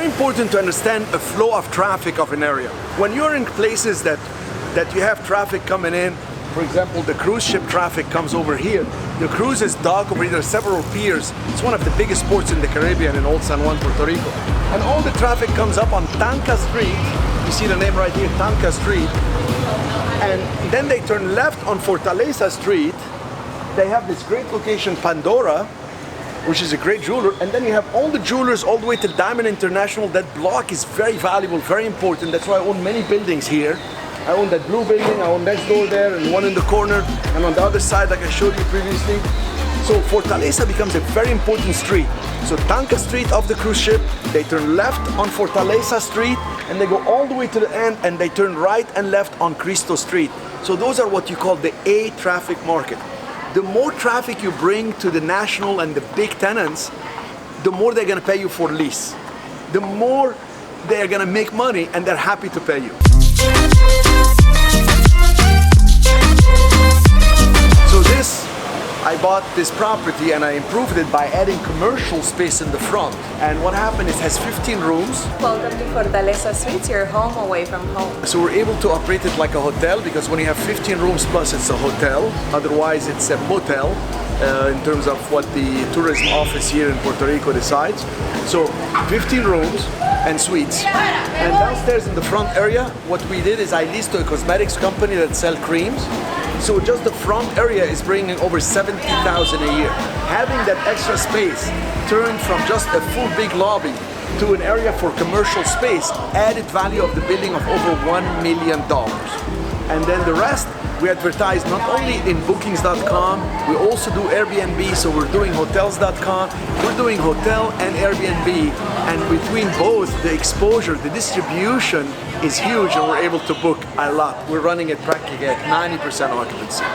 very important to understand a flow of traffic of an area. When you're in places that you have traffic coming in, for example, the cruise ship traffic comes over here. The cruises dock over here. There are several piers. It's one of the biggest ports in the Caribbean in Old San Juan, Puerto Rico. And all the traffic comes up on Tanca Street. You see the name right here, Tanca Street. And then they turn left on Fortaleza Street. They have this great location, Pandora, which is a great jeweler. And then you have all the jewelers all the way to Diamond International. That block is very valuable, very important. That's why I own many buildings here. I own that blue building, I own next door there, and one in the corner, and on the other side, like I showed you previously. So Fortaleza becomes a very important street. So Tanca Street of the cruise ship, they turn left on Fortaleza Street, and they go all the way to the end, and they turn right and left on Cristo Street. So those are what you call the A traffic market. The more traffic you bring to the national and the big tenants, the more they're gonna pay you for lease. The more they're gonna make money, and they're happy to pay you. So I bought this property and I improved it by adding commercial space in the front. And what happened is it has 15 rooms. Welcome to Fortaleza Suites, your home away from home. So we're able to operate it like a hotel, because when you have 15 rooms plus, it's a hotel. Otherwise, it's a motel in terms of what the tourism office here in Puerto Rico decides. So 15 rooms and suites. And downstairs in the front area, what we did is I leased to a cosmetics company that sell creams. So just the front area is bringing over $70,000 a year. Having that extra space turned from just a full big lobby to an area for commercial space, added value of the building of over $1 million. And then the rest, we advertise not only in bookings.com, we also do Airbnb, so we're doing hotels.com, we're doing hotel and Airbnb, and between both, the exposure, the distribution is huge, and we're able to book a lot. We're running it practically at 90% occupancy.